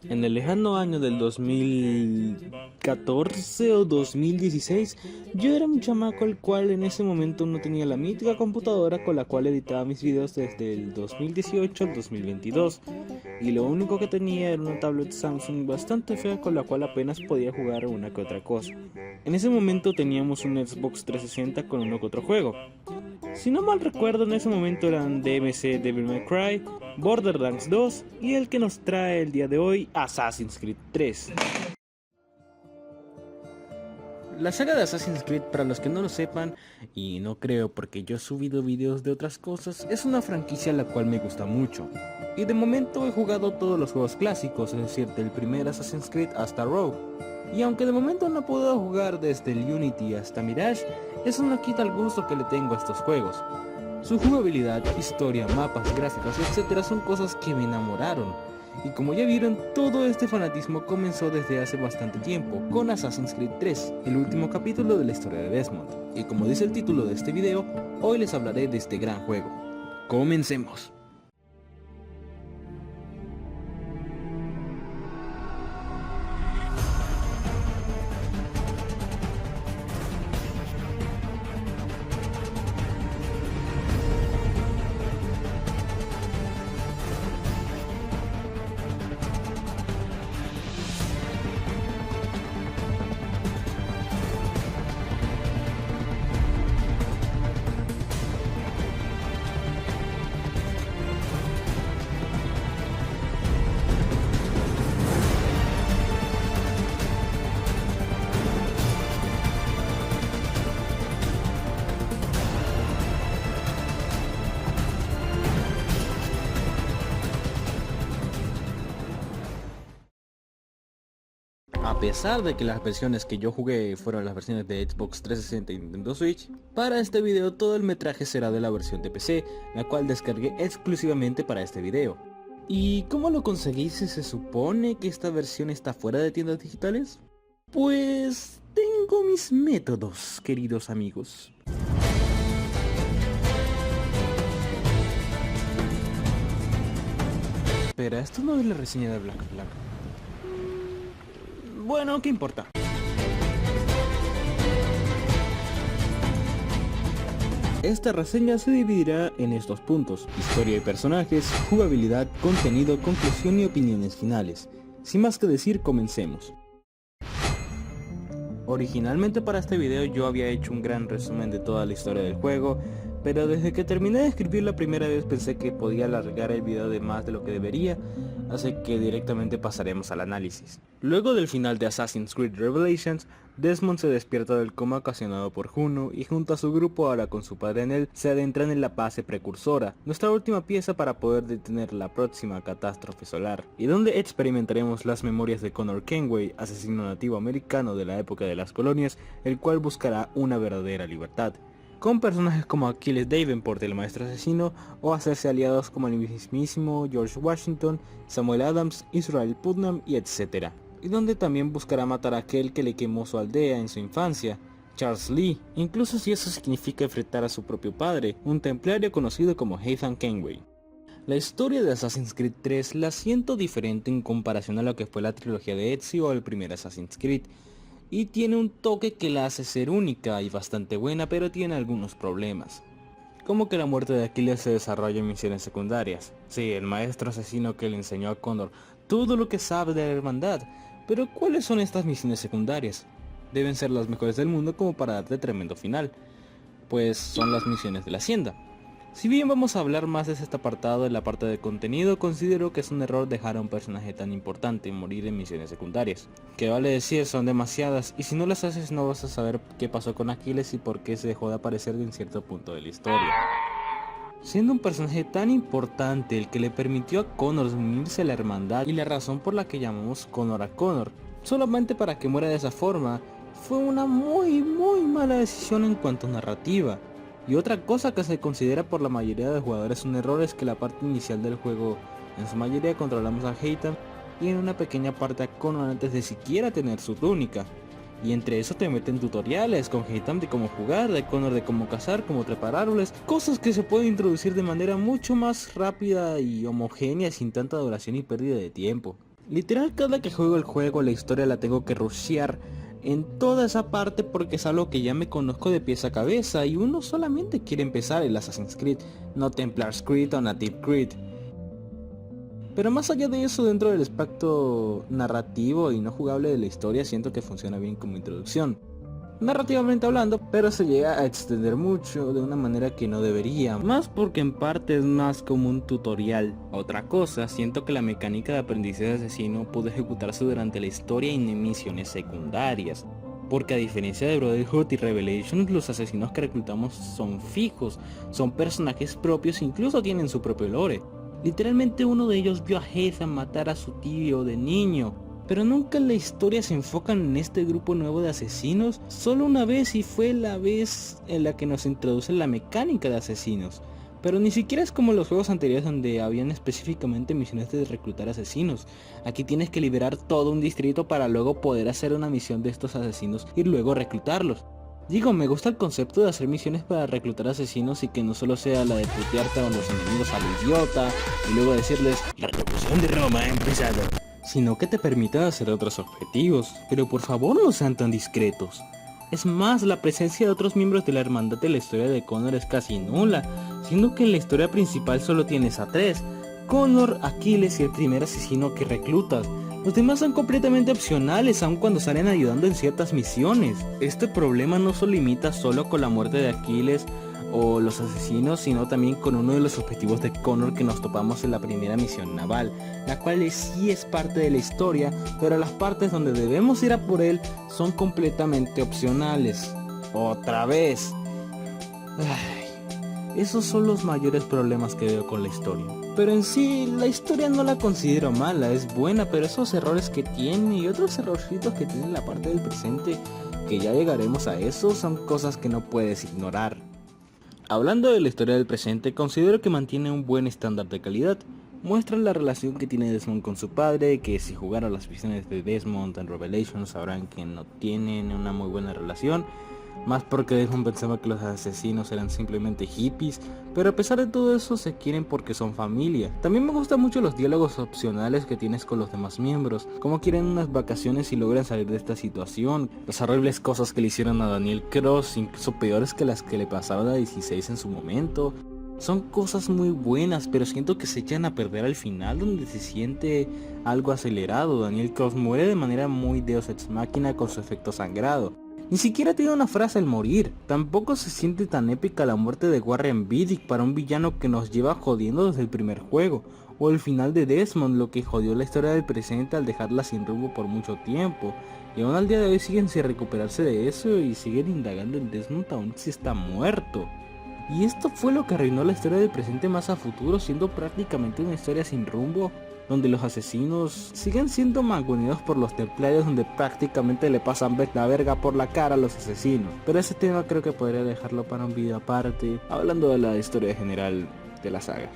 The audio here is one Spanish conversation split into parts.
En el lejano año del 2014 o 2016, yo era un chamaco el cual en ese momento no tenía la mítica computadora con la cual editaba mis videos desde el 2018 al 2022, y lo único que tenía era una tablet Samsung bastante fea con la cual apenas podía jugar una que otra cosa. En ese momento teníamos un Xbox 360 con uno que otro juego. Si no mal recuerdo, en ese momento eran DMC Devil May Cry, Borderlands 2 y el que nos trae el día de hoy, Assassin's Creed 3. La saga de Assassin's Creed, para los que no lo sepan, y no creo porque yo he subido videos de otras cosas, es una franquicia la cual me gusta mucho. Y de momento he jugado todos los juegos clásicos, es decir, del primer Assassin's Creed hasta Rogue. Y aunque de momento no puedo jugar desde el Unity hasta Mirage, eso no quita el gusto que le tengo a estos juegos. Su jugabilidad, historia, mapas, gráficos, etc. son cosas que me enamoraron. Y como ya vieron, todo este fanatismo comenzó desde hace bastante tiempo, con Assassin's Creed 3, el último capítulo de la historia de Desmond. Y como dice el título de este video, hoy les hablaré de este gran juego. ¡Comencemos! A pesar de que las versiones que yo jugué fueron las versiones de Xbox 360 y Nintendo Switch, para este video todo el metraje será de la versión de PC, la cual descargué exclusivamente para este video. ¿Y cómo lo conseguí si se supone que esta versión está fuera de tiendas digitales? Pues tengo mis métodos, queridos amigos. Espera, esto no es la reseña de Black Flag. Bueno, ¿qué importa? Esta reseña se dividirá en estos puntos: historia y personajes, jugabilidad, contenido, conclusión y opiniones finales. Sin más que decir, comencemos. Originalmente para este video yo había hecho un gran resumen de toda la historia del juego, pero desde que terminé de escribir la primera vez pensé que podía alargar el video de más de lo que debería, así que directamente pasaremos al análisis. Luego del final de Assassin's Creed Revelations, Desmond se despierta del coma ocasionado por Juno y junto a su grupo, ahora con su padre en él, se adentran en la base precursora, nuestra última pieza para poder detener la próxima catástrofe solar, y donde experimentaremos las memorias de Connor Kenway, asesino nativo americano de la época de las colonias, el cual buscará una verdadera libertad, con personajes como Achilles Davenport, el maestro asesino, o hacerse aliados como el mismísimo George Washington, Samuel Adams, Israel Putnam y etc. Y donde también buscará matar a aquel que le quemó su aldea en su infancia, Charles Lee, incluso si eso significa enfrentar a su propio padre, un templario conocido como Ethan Kenway. La historia de Assassin's Creed 3 la siento diferente en comparación a lo que fue la trilogía de Ezio o el primer Assassin's Creed, y tiene un toque que la hace ser única y bastante buena, pero tiene algunos problemas. Como que la muerte de Aquiles se desarrolla en misiones secundarias. Sí, el maestro asesino que le enseñó a Connor todo lo que sabe de la hermandad, pero ¿cuáles son estas misiones secundarias? Deben ser las mejores del mundo como para darte tremendo final, pues son las misiones de la hacienda. Si bien vamos a hablar más de este apartado en la parte de contenido, considero que es un error dejar a un personaje tan importante morir en misiones secundarias. Que vale decir, son demasiadas, y si no las haces no vas a saber qué pasó con Aquiles y por qué se dejó de aparecer en cierto punto de la historia. Siendo un personaje tan importante, el que le permitió a Connor unirse a la hermandad y la razón por la que llamamos Connor a Connor, solamente para que muera de esa forma, fue una muy mala decisión en cuanto a narrativa. Y otra cosa que se considera por la mayoría de jugadores un error es que la parte inicial del juego, en su mayoría controlamos a Haytham y en una pequeña parte a Connor antes de siquiera tener su túnica. Y entre eso te meten tutoriales con Haytham de cómo jugar, de Connor de cómo cazar, cómo trepar árboles, cosas que se pueden introducir de manera mucho más rápida y homogénea sin tanta duración y pérdida de tiempo. Literal, cada que juego el juego la historia la tengo que rushear en toda esa parte porque es algo que ya me conozco de pies a cabeza y uno solamente quiere empezar el Assassin's Creed, no Templar's Creed o Native Creed. Pero más allá de eso, dentro del aspecto narrativo y no jugable de la historia, siento que funciona bien como introducción. Narrativamente hablando, pero se llega a extender mucho de una manera que no debería, más porque en parte es más como un tutorial. Otra cosa, siento que la mecánica de aprendizaje de asesino pudo ejecutarse durante la historia y en misiones secundarias, porque a diferencia de Brotherhood y Revelations, los asesinos que reclutamos son fijos, son personajes propios, incluso tienen su propio lore. Literalmente uno de ellos vio a Ethan matar a su tío de niño, pero nunca en la historia se enfocan en este grupo nuevo de asesinos, solo una vez, y fue la vez en la que nos introducen la mecánica de asesinos. Pero ni siquiera es como los juegos anteriores donde habían específicamente misiones de reclutar asesinos. Aquí tienes que liberar todo un distrito para luego poder hacer una misión de estos asesinos y luego reclutarlos. Digo, me gusta el concepto de hacer misiones para reclutar asesinos y que no solo sea la de putearte a los enemigos al idiota y luego decirles la revolución de Roma ha empezado, sino que te permita hacer otros objetivos, pero por favor no sean tan discretos. Es más, la presencia de otros miembros de la hermandad de la historia de Connor es casi nula, siendo que en la historia principal solo tienes a 3, Connor, Aquiles y el primer asesino que reclutas. Los demás son completamente opcionales, aun cuando salen ayudando en ciertas misiones. Este problema no se limita solo con la muerte de Aquiles o los asesinos, sino también con uno de los objetivos de Connor que nos topamos en la primera misión naval, la cual sí es parte de la historia, pero las partes donde debemos ir a por él son completamente opcionales. Otra vez. Esos son los mayores problemas que veo con la historia. Pero en sí, la historia no la considero mala, es buena, pero esos errores que tiene y otros errorcitos que tiene en la parte del presente, que ya llegaremos a eso, son cosas que no puedes ignorar. Hablando de la historia del presente, considero que mantiene un buen estándar de calidad. Muestra la relación que tiene Desmond con su padre, que si jugaron las visiones de Desmond en Revelations sabrán que no tienen una muy buena relación. Más porque Desmond pensaba que los asesinos eran simplemente hippies, pero a pesar de todo eso se quieren porque son familia. También me gustan mucho los diálogos opcionales que tienes con los demás miembros, cómo quieren unas vacaciones y logran salir de esta situación, las horribles cosas que le hicieron a Daniel Cross, incluso peores que las que le pasaron a 16 en su momento. Son cosas muy buenas, pero siento que se echan a perder al final, donde se siente algo acelerado. Daniel Cross muere de manera muy Deus Ex Machina con su efecto sangrado. Ni siquiera tiene una frase al morir. Tampoco se siente tan épica la muerte de Warren Beatty para un villano que nos lleva jodiendo desde el primer juego, o el final de Desmond, lo que jodió la historia del presente al dejarla sin rumbo por mucho tiempo. Y aún al día de hoy siguen sin recuperarse de eso y siguen indagando en Desmond aún si está muerto. Y esto fue lo que arruinó la historia del presente más a futuro, siendo prácticamente una historia sin rumbo, donde los asesinos siguen siendo mangoneados por los templarios, donde prácticamente le pasan la verga por la cara a los asesinos. Pero ese tema creo que podría dejarlo para un video aparte, hablando de la historia general de la saga.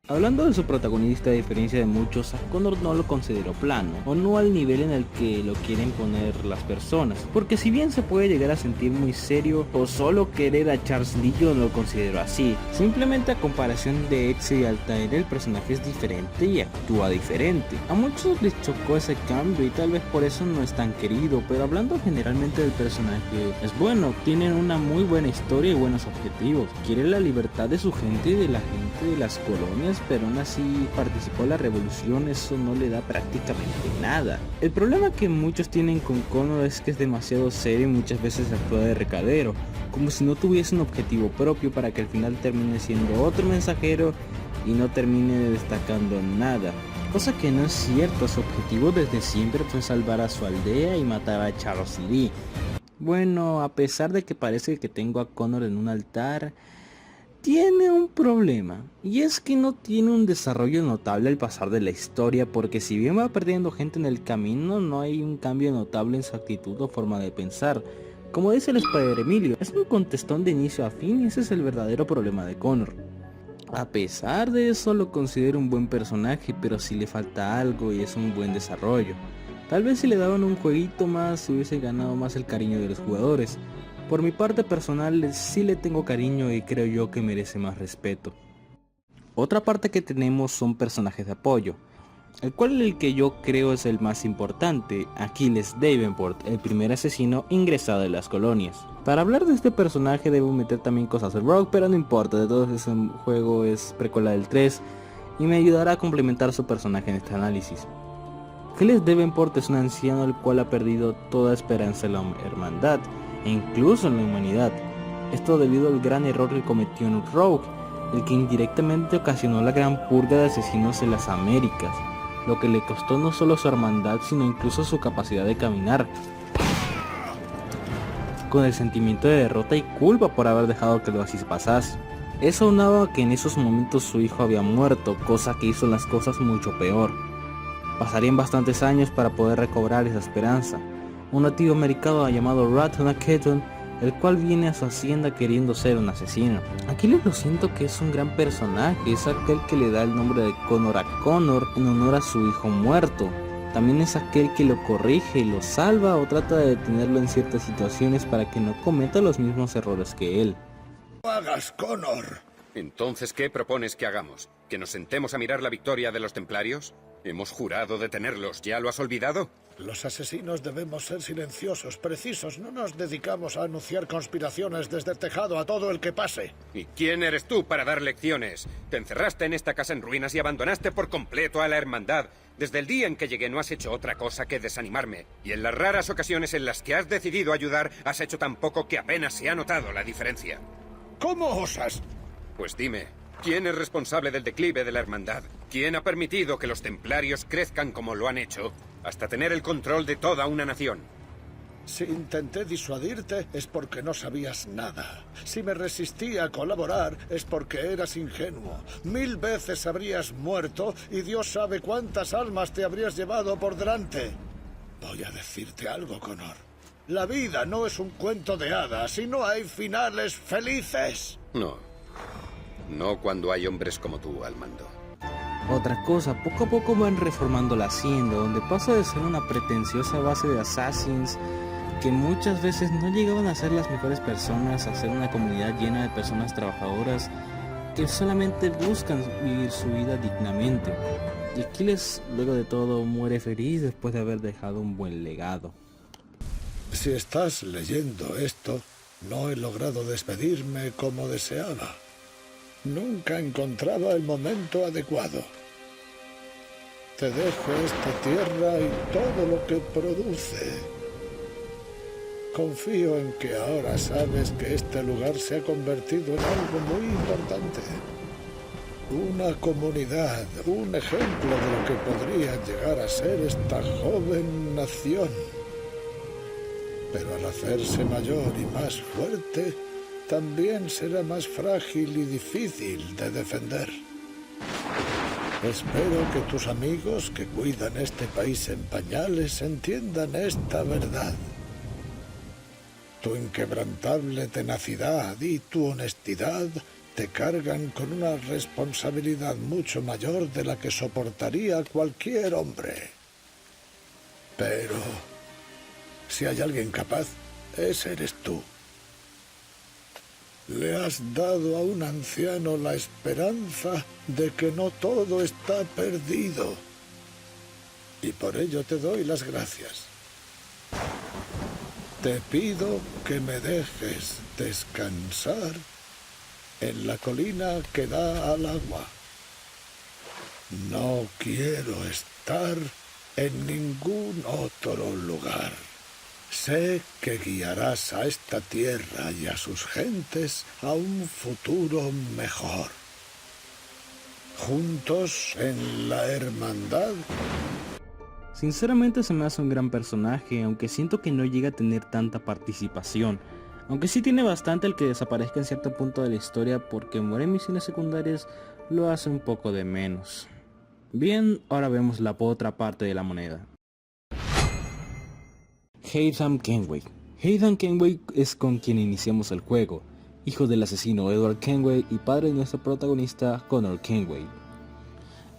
Hablando de su protagonista, a diferencia de muchos, a Connor no lo considero plano, o no al nivel en el que lo quieren poner las personas, porque si bien se puede llegar a sentir muy serio o solo querer a Charles Lee, yo no lo considero así. Simplemente a comparación de Ezio y Altair, el personaje es diferente y actúa diferente. A muchos les chocó ese cambio y tal vez por eso no es tan querido, pero hablando generalmente del personaje, es bueno, tienen una muy buena historia y buenos objetivos. Quiere la libertad de su gente y de la gente de las colonias, pero aún así participó en la revolución, eso no le da prácticamente nada. El problema que muchos tienen con Connor es que es demasiado serio y muchas veces actúa de recadero, como si no tuviese un objetivo propio para que al final termine siendo otro mensajero y no termine destacando nada. Cosa que no es cierto, su objetivo desde siempre fue salvar a su aldea y matar a Charles Lee. Bueno, a pesar de que parece que tengo a Connor en un altar, tiene un problema, y es que no tiene un desarrollo notable al pasar de la historia, porque si bien va perdiendo gente en el camino, no hay un cambio notable en su actitud o forma de pensar. Como dice el Spider Emilio, es un contestón de inicio a fin y ese es el verdadero problema de Connor. A pesar de eso lo considero un buen personaje, pero sí le falta algo y es un buen desarrollo. Tal vez si le daban un jueguito más se hubiese ganado más el cariño de los jugadores. Por mi parte personal sí le tengo cariño y creo yo que merece más respeto. Otra parte que tenemos son personajes de apoyo. el cual el que yo creo es el más importante, Achilles Davenport, el primer asesino ingresado en las colonias. Para hablar de este personaje debo meter también cosas de Rogue, pero no importa, de todos ese juego es precuela del 3 y me ayudará a complementar su personaje en este análisis. Achilles Davenport es un anciano el cual ha perdido toda esperanza en la hermandad e incluso en la humanidad. Esto debido al gran error que cometió en Rogue, el que indirectamente ocasionó la gran purga de asesinos en las Américas, lo que le costó no solo su hermandad sino incluso su capacidad de caminar, con el sentimiento de derrota y culpa por haber dejado que lo así pasase. Eso aunado a que en esos momentos su hijo había muerto, cosa que hizo las cosas mucho peor. Pasarían bastantes años para poder recobrar esa esperanza. Un nativo americano llamado Ratna Keaton, el cual viene a su hacienda queriendo ser un asesino. Aquí lo siento que es un gran personaje, es aquel que le da el nombre de Connor a Connor en honor a su hijo muerto. También es aquel que lo corrige y lo salva o trata de detenerlo en ciertas situaciones para que no cometa los mismos errores que él. ¡No hagas, Connor! Entonces, ¿qué propones que hagamos? ¿Que nos sentemos a mirar la victoria de los templarios? Hemos jurado detenerlos, ¿ya lo has olvidado? Los asesinos debemos ser silenciosos, precisos. No nos dedicamos a anunciar conspiraciones desde el tejado a todo el que pase. ¿Y quién eres tú para dar lecciones? Te encerraste en esta casa en ruinas y abandonaste por completo a la hermandad. Desde el día en que llegué no has hecho otra cosa que desanimarme. Y en las raras ocasiones en las que has decidido ayudar, has hecho tan poco que apenas se ha notado la diferencia. ¿Cómo osas? Pues dime, ¿quién es responsable del declive de la hermandad? ¿Quién ha permitido que los templarios crezcan como lo han hecho, hasta tener el control de toda una nación? Si intenté disuadirte es porque no sabías nada. Si me resistí a colaborar es porque eras ingenuo. 1000 veces habrías muerto y Dios sabe cuántas almas te habrías llevado por delante. Voy a decirte algo, Connor. La vida no es un cuento de hadas y no hay finales felices. No cuando hay hombres como tú al mando. Otra cosa, poco a poco van reformando la hacienda, donde pasa de ser una pretenciosa base de assassins que muchas veces no llegaban a ser las mejores personas, a ser una comunidad llena de personas trabajadoras que solamente buscan vivir su vida dignamente. Y Achilles, luego de todo, muere feliz después de haber dejado un buen legado. Si estás leyendo esto, no he logrado despedirme como deseaba. Nunca encontraba el momento adecuado. Te dejo esta tierra y todo lo que produce. Confío en que ahora sabes que este lugar se ha convertido en algo muy importante. Una comunidad, un ejemplo de lo que podría llegar a ser esta joven nación. Pero al hacerse mayor y más fuerte, también será más frágil y difícil de defender. Espero que tus amigos que cuidan este país en pañales entiendan esta verdad. Tu inquebrantable tenacidad y tu honestidad te cargan con una responsabilidad mucho mayor de la que soportaría cualquier hombre. Pero si hay alguien capaz, ese eres tú. Le has dado a un anciano la esperanza de que no todo está perdido. Y por ello te doy las gracias. Te pido que me dejes descansar en la colina que da al agua. No quiero estar en ningún otro lugar. Sé que guiarás a esta tierra y a sus gentes a un futuro mejor. Juntos en la hermandad. Sinceramente se me hace un gran personaje, aunque siento que no llega a tener tanta participación. Aunque sí tiene bastante el que desaparezca en cierto punto de la historia, porque muere en misiones secundarias lo hace un poco de menos. Bien, ahora vemos la otra parte de la moneda. Haytham Kenway. Haytham Kenway es con quien iniciamos el juego, hijo del asesino Edward Kenway y padre de nuestro protagonista Connor Kenway.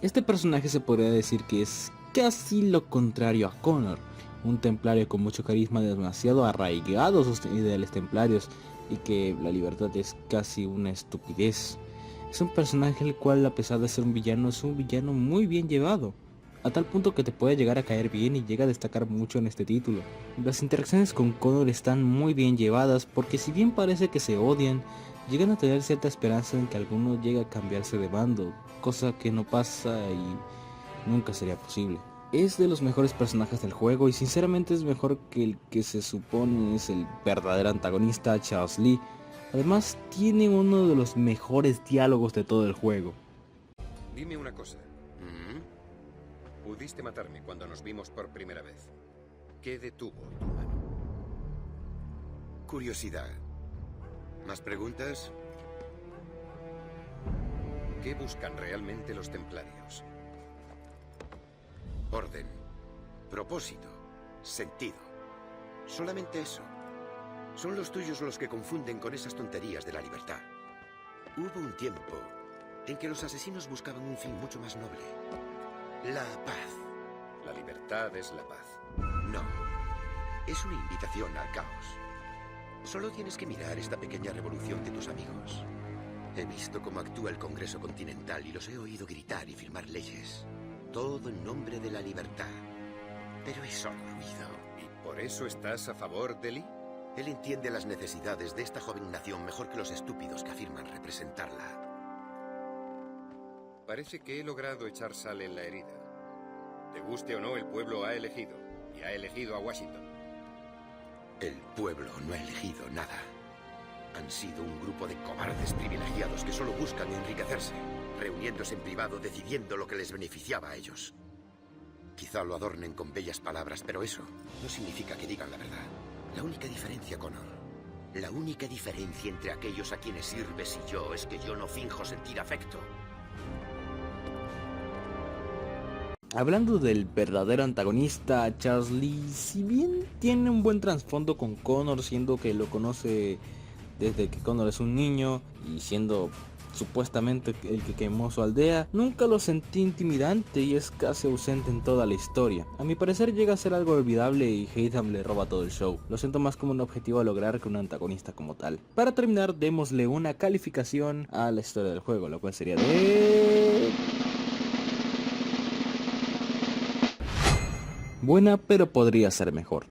Este personaje se podría decir que es casi lo contrario a Connor, un templario con mucho carisma, demasiado arraigado a sus ideales templarios y que la libertad es casi una estupidez. Es un personaje el cual, a pesar de ser un villano, es un villano muy bien llevado. a tal punto que te puede llegar a caer bien y llega a destacar mucho en este título. Las interacciones con Connor están muy bien llevadas porque si bien parece que se odian, llegan a tener cierta esperanza en que alguno llegue a cambiarse de bando, cosa que no pasa y nunca sería posible. Es de los mejores personajes del juego y sinceramente es mejor que el que se supone es el verdadero antagonista, Charles Lee. Además tiene uno de los mejores diálogos de todo el juego. Dime una cosa. Pudiste matarme cuando nos vimos por primera vez. ¿Qué detuvo tu mano? Curiosidad. ¿Más preguntas? ¿Qué buscan realmente los templarios? Orden, propósito, sentido. Solamente eso. Son los tuyos los que confunden con esas tonterías de la libertad. Hubo un tiempo en que los asesinos buscaban un fin mucho más noble. La paz. La libertad es la paz. No. Es una invitación al caos. Solo tienes que mirar esta pequeña revolución de tus amigos. He visto cómo actúa el Congreso Continental y los he oído gritar y firmar leyes. Todo en nombre de la libertad. Pero es solo ruido. ¿Y por eso estás a favor de Lee? Él entiende las necesidades de esta joven nación mejor que los estúpidos que afirman representarla. Parece que he logrado echar sal en la herida. Te guste o no, el pueblo ha elegido. Y ha elegido a Washington. El pueblo no ha elegido nada. Han sido un grupo de cobardes privilegiados que solo buscan enriquecerse, reuniéndose en privado decidiendo lo que les beneficiaba a ellos. Quizá lo adornen con bellas palabras, pero eso no significa que digan la verdad. La única diferencia, Connor, la única diferencia entre aquellos a quienes sirves y yo es que yo no finjo sentir afecto. Hablando del verdadero antagonista, Charles Lee, si bien tiene un buen trasfondo con Connor, siendo que lo conoce desde que Connor es un niño y siendo supuestamente el que quemó su aldea, nunca lo sentí intimidante y es casi ausente en toda la historia. A mi parecer llega a ser algo olvidable y Haytham le roba todo el show. Lo siento más como un objetivo a lograr que un antagonista como tal. Para terminar, démosle una calificación a la historia del juego, lo cual sería de... buena, pero podría ser mejor.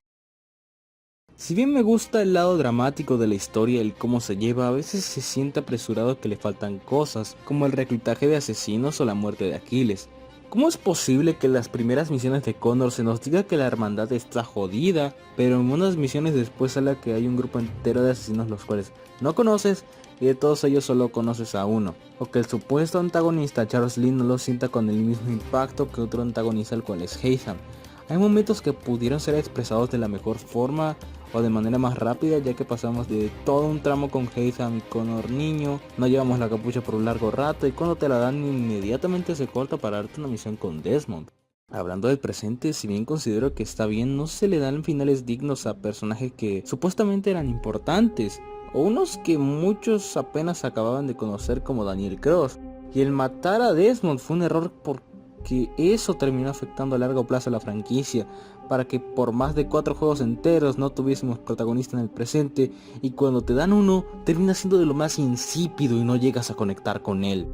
Si bien me gusta el lado dramático de la historia, el cómo se lleva, a veces se siente apresurado que le faltan cosas, como el reclutaje de asesinos o la muerte de Aquiles. ¿Cómo es posible que en las primeras misiones de Connor se nos diga que la hermandad está jodida, pero en unas misiones después sale que hay un grupo entero de asesinos los cuales no conoces y de todos ellos solo conoces a uno? O que el supuesto antagonista Charles Lee no lo sienta con el mismo impacto que otro antagonista, el cual es Haytham. Hay momentos que pudieron ser expresados de la mejor forma o de manera más rápida, ya que pasamos de todo un tramo con Haytham y Connor niño, no llevamos la capucha por un largo rato y cuando te la dan inmediatamente se corta para darte una misión con Desmond. Hablando del presente, si bien considero que está bien, no se le dan finales dignos a personajes que supuestamente eran importantes, o unos que muchos apenas acababan de conocer como Daniel Cross, y el matar a Desmond fue un error porque eso terminó afectando a largo plazo a la franquicia, para que por más de 4 juegos enteros no tuviésemos protagonista en el presente, y cuando te dan uno, termina siendo de lo más insípido y no llegas a conectar con él.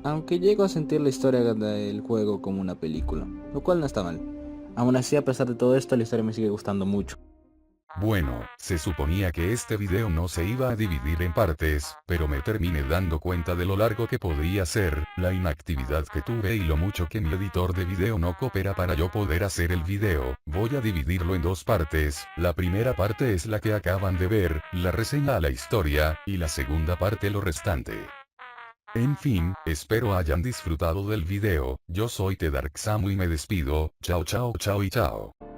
Aunque llego a sentir la historia del juego como una película, lo cual no está mal. Aún así, a pesar de todo esto, la historia me sigue gustando mucho. Bueno, se suponía que este video no se iba a dividir en partes, pero me terminé dando cuenta de lo largo que podría ser, la inactividad que tuve y lo mucho que mi editor de video no coopera para yo poder hacer el video. Voy a dividirlo en 2 partes, la primera parte es la que acaban de ver, la reseña a la historia, y la segunda parte lo restante. En fin, espero hayan disfrutado del video, yo soy The Dark Samu y me despido, chao chao chao y chao.